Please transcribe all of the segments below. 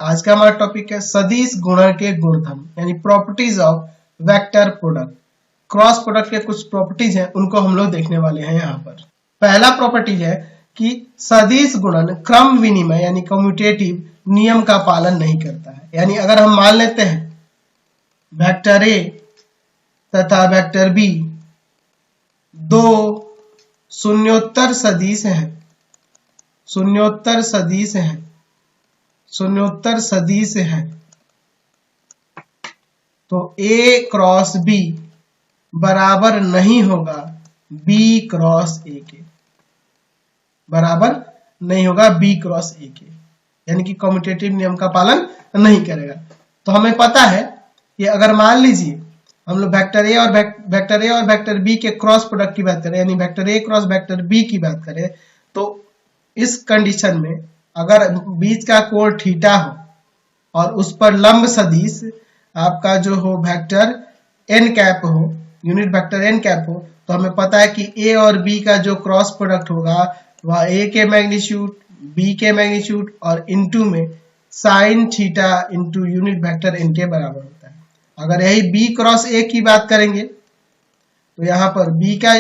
आज का हमारा टॉपिक है सदिश गुणन के गुणधर्म यानी properties of vector product. Cross product के कुछ प्रॉपर्टीज हैं, उनको हम लोग देखने वाले हैं। यहाँ पर पहला प्रॉपर्टी है कि सदिश गुणन क्रम विनिमय यानी कम्यूटेटिव नियम का पालन नहीं करता है। यानी अगर हम मान लेते हैं वेक्टर ए तथा वेक्टर बी दो शून्योत्तर सदिश हैं, शून्योत्तर सदिश हैं, शून्योत्तर सदिश है, तो A क्रॉस B बराबर नहीं होगा B क्रॉस A के, बराबर नहीं होगा B क्रॉस A के, यानी कि कम्यूटेटिव नियम का पालन नहीं करेगा। तो हमें पता है कि अगर मान लीजिए हम लोग वेक्टर ए और वेक्टर बी के क्रॉस प्रोडक्ट की बात करें, यानी vector A cross vector B की बात करें, तो इस कंडीशन में अगर बीच का कोण थीटा हो और उस पर लंब सदिश आपका जो हो वेक्टर एन कैप हो, यूनिट वेक्टर एन कैप हो, तो हमें पता है कि ए और बी का जो क्रॉस प्रोडक्ट होगा वह ए के मैग्नीट्यूड, बी के मैग्नीट्यूड और इनटू में sine theta into unit vector N के बराबर होता है। अगर यही बी क्रॉस ए की बात करेंगे तो यहाँ पर बी का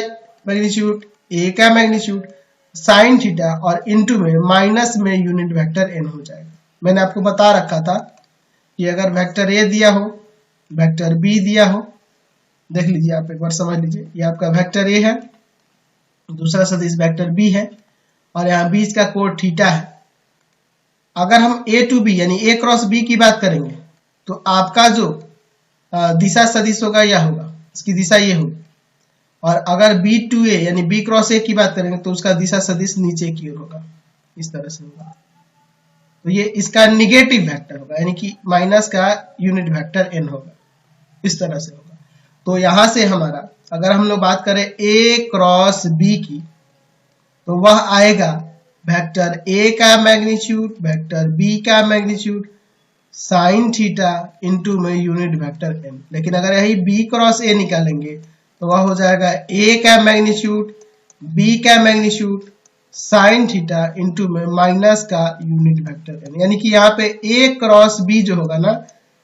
मैग्नीट्यूड, ए का मैग्नीट्यूड, साइन थीटा और इनटू में माइनस में यूनिट वेक्टर एन हो जाएगा। मैंने आपको बता रखा था कि अगर वेक्टर ए दिया हो, वेक्टर बी दिया हो, देख लीजिए आप एक बार समझ लीजिए, ये आपका वेक्टर ए है, दूसरा सदिश वेक्टर बी है और यहाँ बीच का कोण थीटा है। अगर हम ए टू बी यानी ए क्रॉस बी की बात करेंगे तो आपका जो दिशा सदिश होगा यह होगा, इसकी दिशा ये होगी, और अगर बी टू ए यानी बी क्रॉस ए की बात करेंगे तो उसका दिशा सदिश नीचे की ओर होगा, इस तरह से होगा। तो ये इसका निगेटिव वेक्टर होगा, यानी कि माइनस का यूनिट वेक्टर एन होगा, इस तरह से होगा। तो यहां से हमारा अगर हम लोग बात करें ए क्रॉस बी की तो वह आएगा वेक्टर ए का मैग्नीट्यूड, वेक्टर बी का मैग्नीट्यूड, साइन थीटा इंटू में यूनिट वेक्टर एन। लेकिन अगर यही बी क्रॉस ए निकालेंगे तो वह हो जाएगा ए का मैग्नीट्यूड, बी का मैग्नीट्यूड, साइन थीटा इंटू में माइनस का यूनिट वेक्टर एन। यानी कि यहाँ पे ए क्रॉस बी जो होगा ना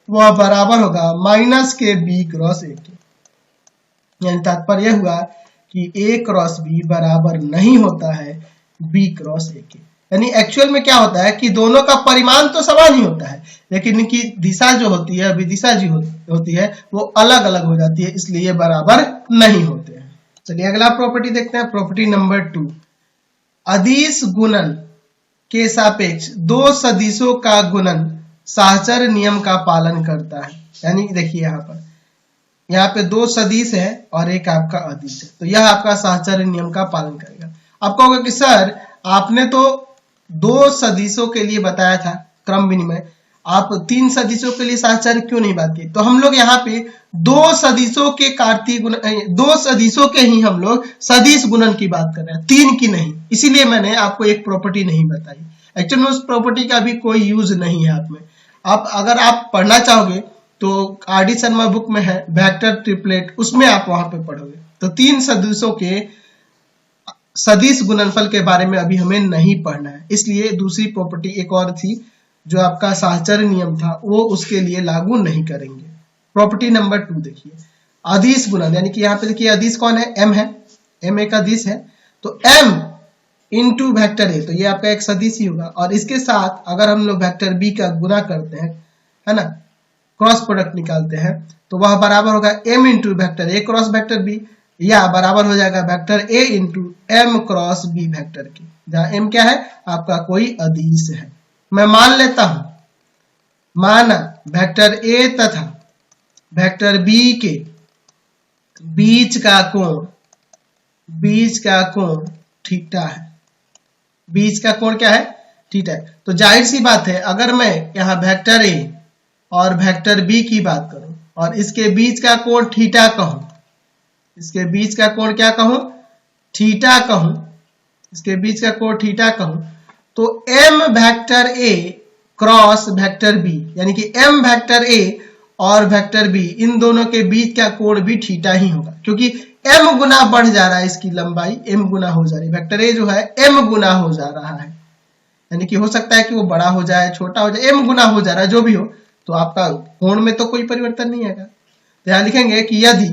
वह बराबर होगा माइनस के बी क्रॉस ए के। यानी तात्पर्य हुआ कि ए क्रॉस बी बराबर नहीं होता है बी क्रॉस ए के। यानी एक्चुअल में क्या होता है कि दोनों का परिमाण तो समान ही होता है, लेकिन इनकी दिशा जो होती है, विदिशा जो होती है वो अलग अलग हो जाती है, इसलिए बराबर नहीं होते हैं। चलिए अगला प्रॉपर्टी देखते हैं, प्रॉपर्टी नंबर 2। अदिश गुणन के सापेक्ष दो सदिशों का गुणन सहचर नियम का पालन करता है। यानी देखिए यहाँ पे दो सदिश है और एक आपका अदिश है, तो यह आपका सहचर नियम का पालन करेगा। आपको होगा कि सर आपने तो दो सदिशों के लिए बताया था क्रम विनिमय, आप तीन सदिशों के लिए सहचर्य क्यों नहीं बात की? तो हम लोग यहाँ पे दो सदिशों के कार्तीय गुण, दो सदिशों के ही हम लोग सदिश गुणन की बात कर रहे हैं, तीन की नहीं। इसीलिए मैंने आपको एक प्रॉपर्टी नहीं बताई। एक्चुअली में उस प्रॉपर्टी का भी कोई यूज नहीं है आप में। आप अगर आप पढ़ना चाहोगे तो आर डी शर्मा बुक में है वेक्टर ट्रिपलेट, उसमें आप वहां पे पढ़ोगे। तो तीन सदिशों के सदिश गुणनफल के बारे में अभी हमें नहीं पढ़ना है, इसलिए दूसरी प्रॉपर्टी एक और थी जो आपका सहचर्य नियम था वो उसके लिए लागू नहीं करेंगे। प्रॉपर्टी नंबर 2 देखिए, अदिश गुणन, यानी कि यहाँ पे देखिए अदिश कौन है? m है, m एक अदिश है, तो m इंटू वेक्टर ए, तो ये आपका एक सदिश ही होगा। और इसके साथ अगर हम लोग वेक्टर बी का गुना करते हैं, है ना, क्रॉस प्रोडक्ट निकालते हैं, तो वह बराबर होगा m into vector A cross vector B, या बराबर हो जाएगा vector A into M cross B vector की, जहां m क्या है? आपका कोई अदिश है। मैं मान लेता हूं, माना वेक्टर ए तथा वेक्टर बी के बीच का कोण थीटा है। बीच का कोण क्या है? थीटा है। तो जाहिर सी बात है अगर मैं यहाँ वेक्टर ए और वेक्टर बी की बात करूं और इसके बीच का कोण थीटा कहूं, इसके बीच का कोण क्या कहूं? थीटा कहूं, इसके बीच का कोण थीटा कहूं, तो m vector a cross vector b, यानी कि m वेक्टर a और वेक्टर b इन दोनों के बीच का कोण भी थीटा ही होगा, क्योंकि m गुना बढ़ जा रहा है, इसकी लंबाई m गुना हो जा रही है। वेक्टर a जो है m गुना हो जा रहा है, यानी कि हो सकता है कि वो बड़ा हो जाए, छोटा हो जाए, m गुना हो जा रहा है, जो भी हो, तो आपका कोण में तो कोई परिवर्तन नहीं आएगा। तो यहाँ लिखेंगे कि यदि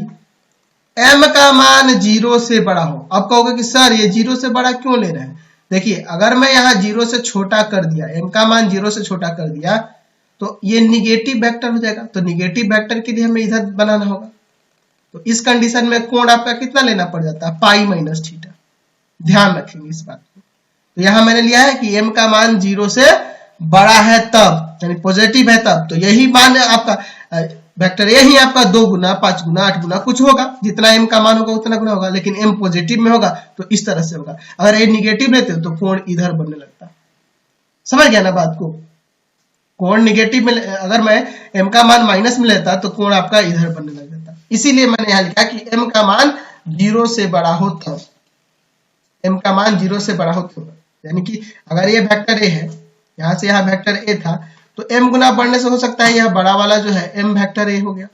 m का मान 0 से बड़ा हो। अब कहोगे कि सर ये 0 से बड़ा क्यों ले रहे हैं? देखिए, अगर मैं यहाँ 0 से छोटा कर दिया, m का मान 0 से छोटा कर दिया, तो ये निगेटिव वेक्टर हो जाएगा। तो निगेटिव वेक्टर के लिए हमें इधर बनाना होगा। तो इस कंडीशन में कोण आपका कितना लेना पड़ जाता है? Pi minus theta. ध्यान रखेंगे इस बात को। तो यहां मैंने लिया है कि m का मान 0 से बड़ा है तब, यानी पॉजिटिव है तब, तो यही मान आपका वेक्टर ए ही आपका 2 गुना 5 गुना 8 गुना कुछ होगा, जितना m का मान होगा उतना गुना होगा, लेकिन m पॉजिटिव में होगा तो इस तरह से होगा। अगर a निगेटिव लेते तो कोण इधर बनने लगता। समझ गया ना बात को? कोण निगेटिव में, अगर मैं m का मान माइनस में लेता तो कोण आपका इधर बनने लग जाता। इसीलिए मैंने यहाँ लिखा कि m का मान 0 से बड़ा हो तब, m का मान 0 से बड़ा हो तब, यानी कि अगर ये वेक्टर a है, यहाँ से यहाँ वेक्टर a था, तो m गुना बढ़ने से हो सकता है यह बड़ा वाला जो है m वेक्टर a हो गया।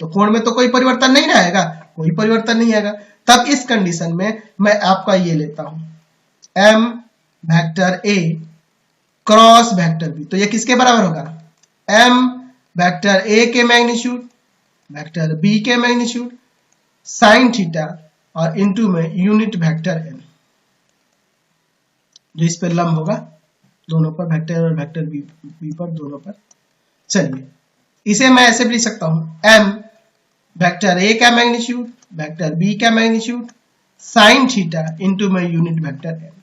तो कोण में तो कोई परिवर्तन नहीं आएगा, कोई परिवर्तन नहीं आएगा। तब इस कंडीशन में मैं आपका ये लेता हूं m vector a cross vector b। तो ये किसके बराबर होगा? m वेक्टर a के मैग्नीट्यूड वेक्टर b के मैग्नीट्यूड साइन थीटा और इनटू में यूनिट वेक्टर n, जो इस पर लंब होगा दोनों पर, वेक्टर और वेक्टर बी पर दोनों पर। चलिए इसे मैं ऐसे भी लिख सकता हूं m वेक्टर a का मैग्नीट्यूड वेक्टर b का मैग्नीट्यूड साइन थीटा इनटू में यूनिट वेक्टर n।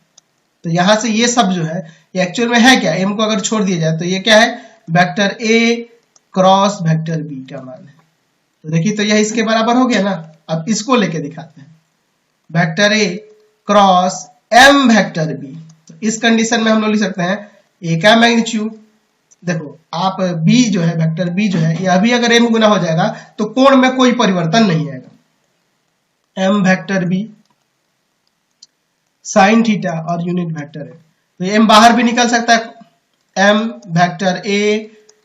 तो यहां से ये सब जो है ये एक्चुअल में है क्या? m को अगर छोड़ दिया जाए तो ये क्या है? Vector a cross vector b का मान है। तो देखिए, तो यह इसके बराबर हो गया ना। अब इसको लेके दिखाते हैं, vector a cross m vector b। तो इस कंडीशन में हम लोग लिख सकते हैं a का मैग्नीट्यूड, देखो आप b जो है वेक्टर b जो है, ये अभी अगर m गुना हो जाएगा तो कोण में कोई परिवर्तन नहीं आएगा, m vector b sine theta और यूनिट वेक्टर है। तो m बाहर भी निकल सकता है, m वेक्टर a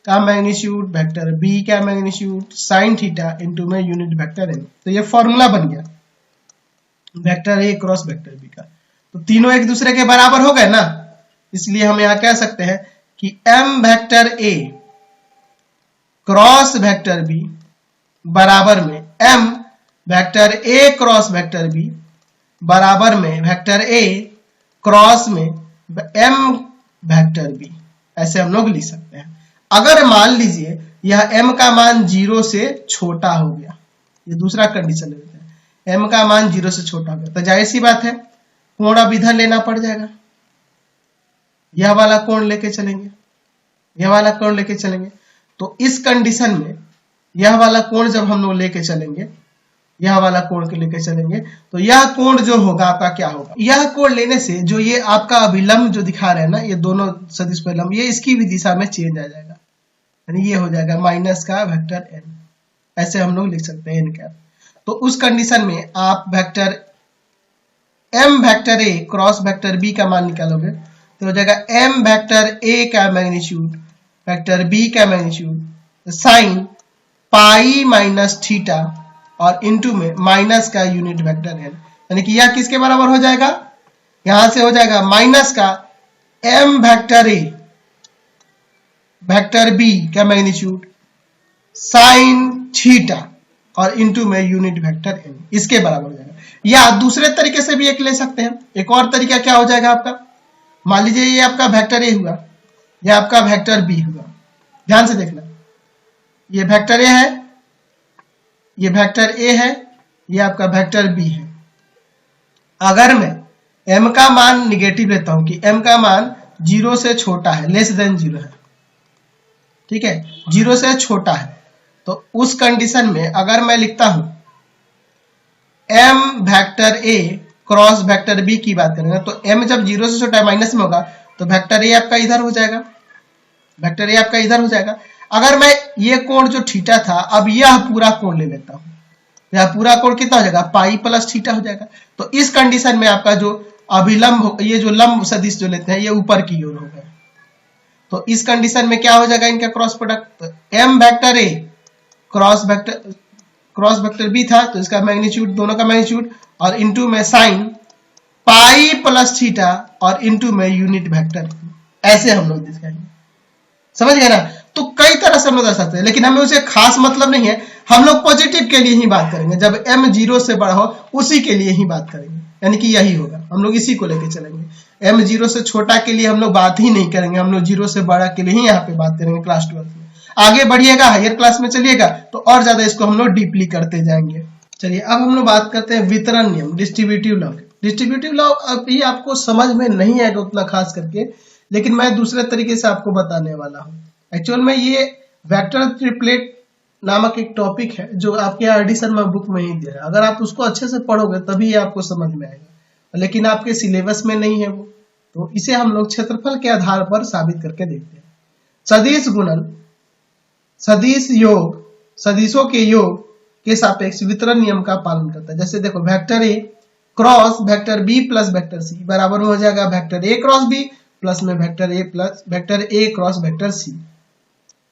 का मैग्नीट्यूड वेक्टर b का मैग्नीट्यूड साइन थीटा इनटू में यूनिट वेक्टर n। तो ये फॉर्मूला बन गया vector a cross vector b का। तो तीनों एक दूसरे के बराबर हो गए ना, इसलिए हम यहां कह सकते हैं कि m vector a cross vector b बराबर में m vector a cross vector b बराबर में वेक्टर a क्रॉस में m वेक्टर b। ऐसे हम लोग लिख सकते हैं। अगर मान लीजिए यह m का मान 0 से छोटा हो गया, ये दूसरा कंडीशन लेते हैं, m का मान 0 से छोटा हो गया, तो जाहिर सी बात है कोण अब इधर लेना पड़ जाएगा, यह वाला कोण लेके चलेंगे, यह वाला कोण लेके चलेंगे। तो इस कंडीशन में यह वाला कोण जब हम लोग लेके चलेंगे, यह वाला कोण के लेके चलेंगे, तो यह कोण जो होगा आपका क्या होगा? यह कोण लेने से जो ये आपका अभिलंब जो दिखा रहे हैं ना, ये दोनों सदिश पर लंब, ये इसकी भी दिशा में चेंज आ जाएगा, यानी ये हो जाएगा माइनस का वेक्टर n। ऐसे हम लोग लिख सकते हैं n कैप। तो उस कंडीशन में आप vector m vector a cross vector b का मान निकालोगे तो हो जाएगा m वेक्टर a का मैग्नीट्यूड वेक्टर b का magnitude sine pi minus theta और इनटू में माइनस का यूनिट वेक्टर n। यानी कि यह किसके बराबर हो जाएगा? यहां से हो जाएगा माइनस का m vector a vector b का मैग्नीट्यूड साइन थीटा और इनटू में यूनिट वेक्टर n, इसके बराबर हो जाएगा। या दूसरे तरीके से भी एक ले सकते हैं। एक और तरीका क्या हो जाएगा आपका, मान लीजिए ये आपका वेक्टर a हुआ, यह आपका वेक्टर b हुआ। ध्यान से देखना, ये वेक्टर a है, ये वेक्टर a है, ये आपका वेक्टर b है। अगर मैं m का मान निगेटिव लेता हूं कि m का मान 0 से छोटा है, लेस देन 0 है, ठीक है, 0 से छोटा है, तो उस कंडीशन में अगर मैं लिखता हूं m vector a cross vector b की बात करेंगे, तो m जब 0 से छोटा है माइनस में होगा तो वेक्टर a आपका इधर हो जाएगा, वेक्टर a आपका इधर हो जाएगा। अगर मैं ये कोण जो थीटा था, अब यह पूरा कोण ले लेता हूं, यह पूरा कोण कितना हो जाएगा? पाई प्लस थीटा हो जाएगा। तो इस कंडीशन में आपका जो अभिलंब, ये जो लंब सदिश जो लेते हैं, ये ऊपर की ओर हो गए। तो इस कंडीशन में क्या हो जाएगा इनका cross product? m vector a cross vector b था, तो इसका मैग्नीट्यूड, दोनों का मैग्नीट्यूड और इनटू में साइन पाई प्लस थीटा और इनटू में यूनिट वेक्टर, ऐसे हम लोग दिखाएंगे, समझ गए ना। तो कई तरह से हम लोग दर्शा सकते हैं, लेकिन हमें उसे खास मतलब नहीं है, हम लोग पॉजिटिव के लिए ही बात करेंगे। जब m 0 से बड़ा हो उसी के लिए ही बात करेंगे, यानी कि यही होगा, हम लोग इसी को लेके चलेंगे। m 0 से छोटा के लिए हम लोग बात ही नहीं करेंगे, हम लोग 0 से बड़ा के लिए ही यहाँ पे बात करेंगे क्लास 12 में। आगे बढ़िएगा, हायर क्लास में चलिएगा तो और ज्यादा इसको हम लोग डीपली करते जाएंगे। चलिए अब हम लोग बात करते हैं वितरण नियम, डिस्ट्रीब्यूटिव लॉ। डिस्ट्रीब्यूटिव लॉ अभी आपको समझ में नहीं आएगा उतना खास करके, लेकिन मैं दूसरे तरीके से आपको बताने वाला हूँ। एक्चुअल में ये वेक्टर ट्रिपलेट नामक एक टॉपिक है जो आपके आरडी शर्मा बुक में ही दे रहा है। अगर आप उसको अच्छे से पढ़ोगे तभी आपको समझ में आएगा, लेकिन आपके सिलेबस में नहीं है वो, तो इसे हम लोग क्षेत्रफल के आधार पर साबित करके देखते हैं। सदिश गुणन, सदिश योग, सदिशों के योग के सापेक्ष वितरण नियम का पालन करता है। जैसे देखो, vector A cross vector B plus vector C बराबर हो जाएगा vector A cross B plus में vector A plus vector A cross vector C.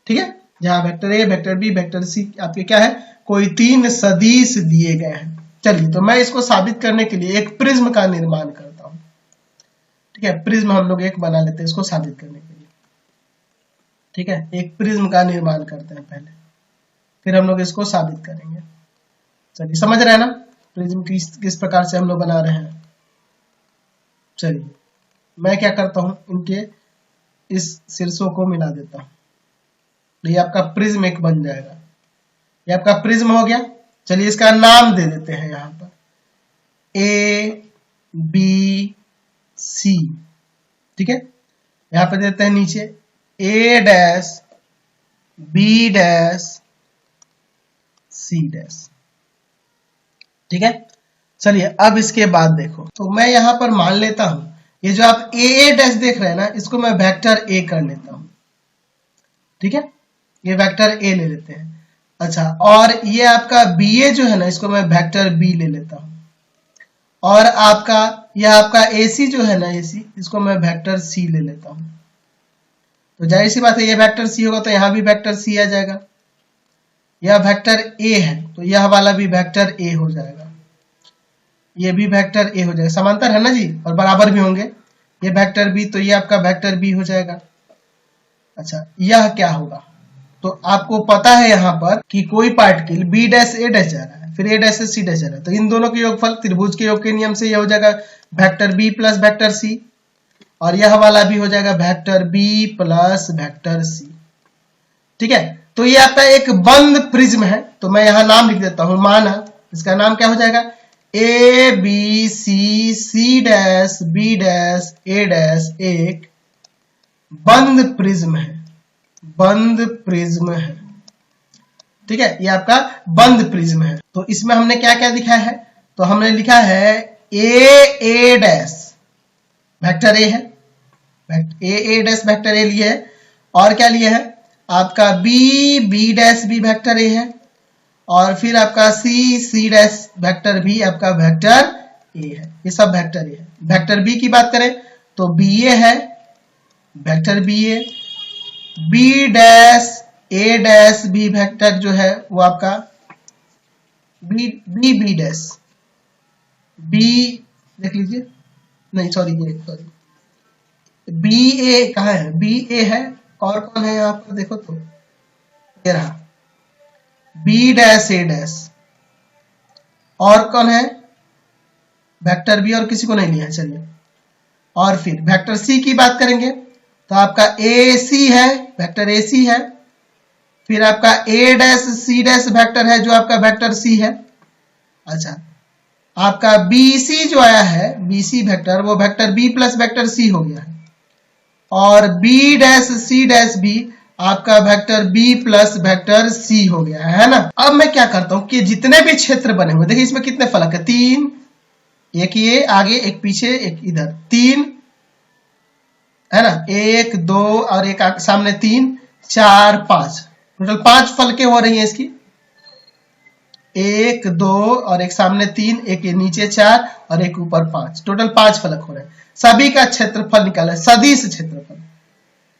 ठीक है, जहां vector A vector B vector C आपके क्या है, कोई तीन सदिश दिए गए हैं। चलिए, तो मैं इसको साबित करने के लिए एक प्रिज्म का निर्माण करता हूं। ठीक है, प्रिज्म हम लोग एक बना लेते हैं इसको साबित करने के लिए। ठीक है, एक प्रिज्म का निर्माण करते हैं पहले, फिर हम लोग इसको साबित करेंगे। चलिए, समझ रहे हैं ना प्रिज्म किस प्रकार से हम लोग बना रहे हैं। चलिए, मैं क्या करता हूं, इनके इस शीर्षों को मिला देता हूं, ये आपका प्रिज्म एक बन जाएगा। ये आपका प्रिज्म हो गया। चलिए, इसका नाम दे देते हैं यहां पर ए बी सी। ठीक है, यहां पर देते हैं नीचे A dash B dash C dash. ठीक है, चलिए अब इसके बाद देखो, तो मैं यहां पर मान लेता हूं ये जो आप ए डैश देख रहे हैं ना, इसको मैं वेक्टर ए कर लेता हूं। ठीक है, ये वेक्टर ए ले लेते हैं। अच्छा, और ये आपका बी ए जो है ना, इसको मैं वेक्टर बी ले लेता हूं। और आपका यह आपका ए सी जो है ना, ए सी, इसको मैं वेक्टर सी ले लेता हूं। तो जाहिर सी बात है, ये वेक्टर सी होगा तो यहां भी वेक्टर सी आ जाएगा। यह वेक्टर ए है तो यह वाला भी वेक्टर ए हो जाएगा, ये भी वेक्टर ए हो जाएगा। समांतर है ना जी, और बराबर भी होंगे। ये वेक्टर बी तो ये आपका वेक्टर बी हो जाएगा। अच्छा, यह क्या होगा, तो आपको पता है यहाँ पर कि कोई particle B dash A dash जा रहा है, फिर ए डैश से सी डैश जा रहा है, तो इन दोनों के योगफल त्रिभुज के योग के नियम से यह हो जाएगा vector B plus vector C, और यह वाला भी हो जाएगा vector B plus vector C. ठीक है, तो ये आपका एक बंद प्रिज्म है, तो मैं यहां नाम लिख देता हूं, माना इसका नाम क्या हो जाएगा, A B C C dash B dash A dash एक बंद प्रिज्म है, बंद प्रिज्म है। ठीक है, ये आपका बंद प्रिज्म है। तो इसमें हमने क्या क्या लिखा है, तो हमने लिखा है ए डैश वेक्टर ए है, ए डैश वेक्टर ए लिए है, और क्या लिए है आपका B dash B vector A है, और फिर आपका सी डैश वेक्टर भी आपका वेक्टर ए है। ये सब वेक्टर ए है। वेक्टर बी की बात करें तो बी ए है, vector B A, B dash A dash B vector जो है वो आपका बी डैश बी, देख लीजिए, नहीं सॉरी बी ए कहाँ है, बी ए है, और कौन है यहाँ पर देखो तो ये रहा बी डैश ए डैश, और कौन है वेक्टर बी, और किसी को नहीं लिया है। चलिए, और फिर वेक्टर सी की बात करेंगे तो आपका ए सी है, वेक्टर ए सी है, फिर आपका ए डैश सी डैश वेक्टर है जो आपका वेक्टर सी है। अच्छा, आपका बी सी जो आया है, बी सी वेक्टर, वो vector B plus vector C हो गया है, और बी डैश सी डैश भी आपका vector B plus vector C हो गया है ना। अब मैं क्या करता हूं कि जितने भी क्षेत्र बने हुए, देखिए इसमें कितने फलक है, तीन, एक ये आगे एक पीछे एक इधर, तीन है ना, एक दो और एक सामने तीन, चार पांच, टोटल पांच फलकें हो रही हैं इसकी, एक दो और एक सामने तीन, एक नीचे चार और एक ऊपर पांच, टोटल पांच फलक हो रहे हैं। सभी का क्षेत्रफल निकाला है, सदिश क्षेत्रफल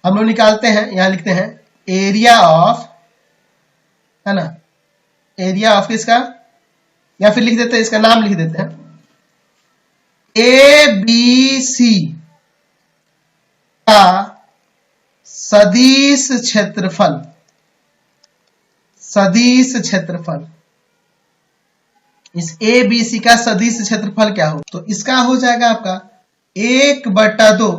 हम लोग निकालते हैं। यहां लिखते हैं एरिया ऑफ, है ना, एरिया ऑफ किसका, या फिर लिख देते हैं, इसका नाम लिख देते हैं ए बी सी का सदिश क्षेत्रफल, सदिश क्षेत्रफल, इस ए बी सी का सदिश क्षेत्रफल क्या हो, तो इसका हो जाएगा आपका 1/2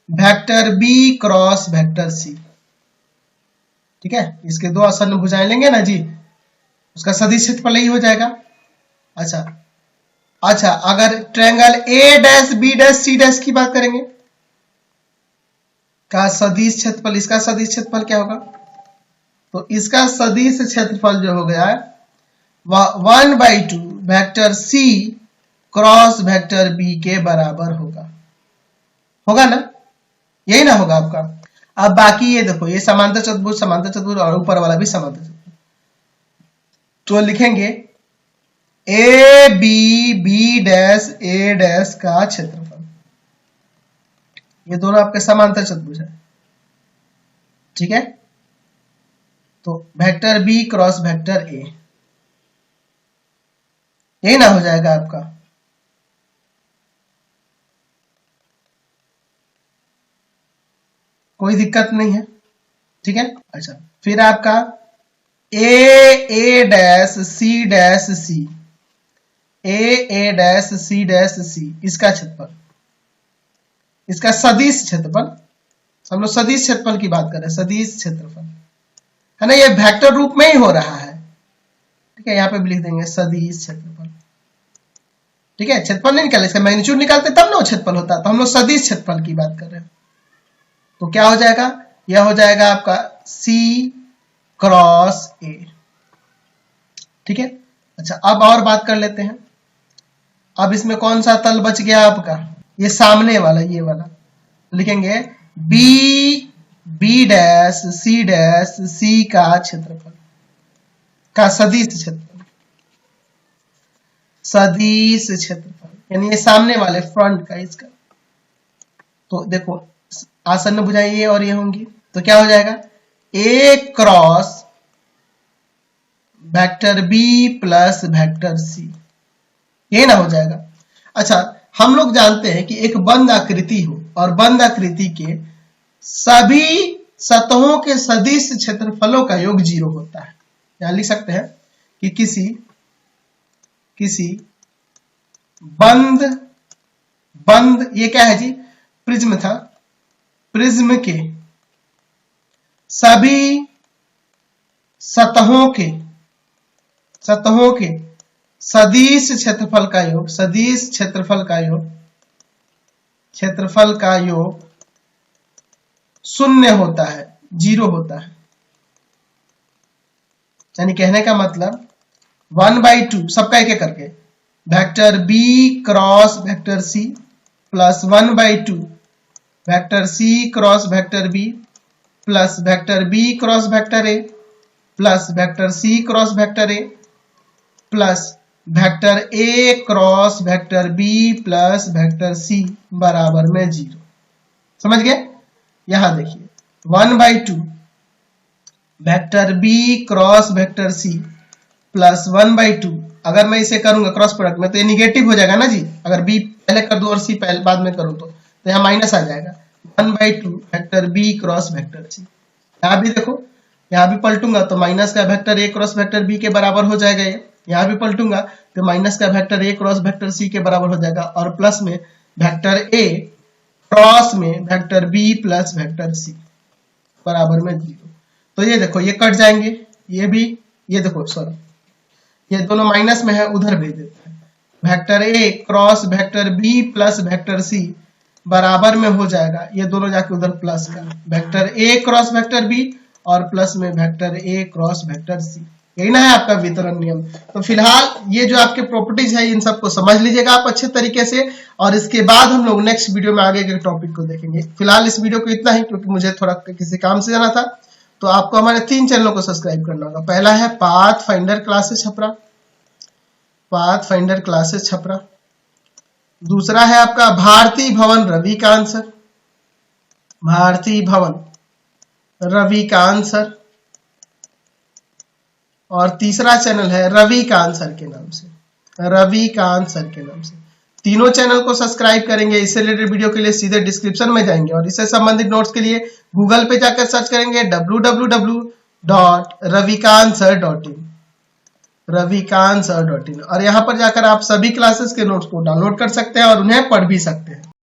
vector B cross vector C. ठीक है, इसके दो आसन्न भुजाएं लेंगे ना जी, उसका सदिश क्षेत्रफल यही हो जाएगा। अच्छा, अगर triangle A dash B dash C dash की बात करेंगे का सदिश क्षेत्रफल, इसका सदिश क्षेत्रफल क्या होगा, तो इसका सदिश क्षेत्रफल जो हो गया है वह 1/2 vector C cross vector B के बराबर होगा ना, यही ना होगा आपका। अब बाकी ये देखो, ये समांतर चतुर्भुज और ऊपर वाला भी समांतर चतुर्भुज, तो लिखेंगे A B B dash A dash का क्षेत्रफल, ये दोनों आपके समांतर चतुर्भुज है। ठीक है, तो vector B cross vector A, यही ना हो जाएगा आपका। कोई दिक्कत नहीं है। ठीक है, अच्छा, फिर आपका ए डैश सी डैश सी, ए डैश सी डैश सी, इसका क्षेत्रफल, इसका सदिश क्षेत्रफल, हम लोग सदिश क्षेत्रफल की बात कर रहे हैं, सदिश क्षेत्रफल है ना, ये वेक्टर रूप में ही हो रहा है। ठीक है, यहाँ पे भी लिख देंगे सदिश क्षेत्रफल। ठीक है, क्षेत्रफल नहीं निकाले, इसका मैग्नीट्यूड निकालते तब ना वो क्षेत्रफल होता, तो हम लोग सदिश क्षेत्रफल की बात कर रहे हैं। तो क्या हो जाएगा, यह हो जाएगा आपका सी क्रॉस ए। ठीक है, अच्छा, अब और बात कर लेते हैं। अब इसमें कौन सा तल बच गया आपका, ये सामने वाला, ये वाला, लिखेंगे बी डैश सी का क्षेत्रफल, का सदिश क्षेत्रफल, सदिश क्षेत्रफल, यानी ये सामने वाले फ्रंट का, इसका। तो देखो आसन्न भुजाएं ये और ये होंगी, तो क्या हो जाएगा, A cross vector B plus vector C, ये ना हो जाएगा। अच्छा, हम लोग जानते हैं कि एक बंद आकृति हो और बंद आकृति के सभी सतहों के सदिश क्षेत्रफलों का योग 0 होता है। यहां लिख सकते हैं कि किसी बंद ये क्या है जी, प्रिज्म था, प्रिज्म के सभी सतहों के सदिश क्षेत्रफल का योग, सदिश क्षेत्रफल का योग 0 होता है, 0 होता है। यानी कहने का मतलब 1/2 सबका एक एक करके, vector B cross vector C plus 1/2 vector C cross vector B plus vector B cross vector A plus vector C cross vector A plus vector A cross vector B plus vector C बराबर में 0। समझ गए? यहां देखिए 1/2 vector B cross vector C plus 1/2, अगर मैं इसे करूंगा क्रॉस प्रोडक्ट में तो ये निगेटिव हो जाएगा ना जी, अगर बी पहले कर दूं और सी पहले बाद में करूं तो यहाँ माइनस आ जाएगा। 1/2 vector B cross vector C, यहाँ भी देखो, यहाँ भी पलटूंगा तो माइनस का vector A cross vector B के बराबर हो जाएगा, यहाँ भी पलटूंगा तो माइनस का vector A cross vector C के बराबर हो जाएगा, और प्लस में वेक्टर ए क्रॉस में vector B plus vector C बराबर में 0। तो ये देखो ये कट जाएंगे, ये भी, ये देखो सॉरी ये दोनों माइनस में है, उधर भेज देते हैं, vector A cross vector B plus vector C बराबर में हो जाएगा, ये दोनों जाके उधर प्लस का vector A cross vector B और प्लस में vector A cross vector C. यही ना है आपका वितरण नियम। तो फिलहाल ये जो आपके प्रॉपर्टीज है इन सबको समझ लीजिएगा आप अच्छे तरीके से, और इसके बाद हम लोग नेक्स्ट वीडियो में आगे के टॉपिक को देखेंगे। फिलहाल इस वीडियो को इतना ही, क्योंकि मुझे थोड़ा किसी काम से जाना था। तो आपको हमारे 3 चैनलों को सब्सक्राइब करना होगा। पहला है path finder classes Chhapra, path finder classes Chhapra. दूसरा है आपका भारती भवन रविकांत सर, भारती भवन रविकांत सर। और तीसरा चैनल है रविकांत सर के नाम से, रविकांत सर के नाम से। तीनों चैनल को सब्सक्राइब करेंगे, इससे रिलेटेड वीडियो के लिए सीधे डिस्क्रिप्शन में जाएंगे और इससे संबंधित नोट्स के लिए गूगल पे जाकर सर्च करेंगे www.ravikantsir.in ravikantsir.in और यहाँ पर जाकर आप सभी क्लासेस के नोट्स को डाउनलोड कर सकते हैं और उन्हें पढ़ भी सकते हैं।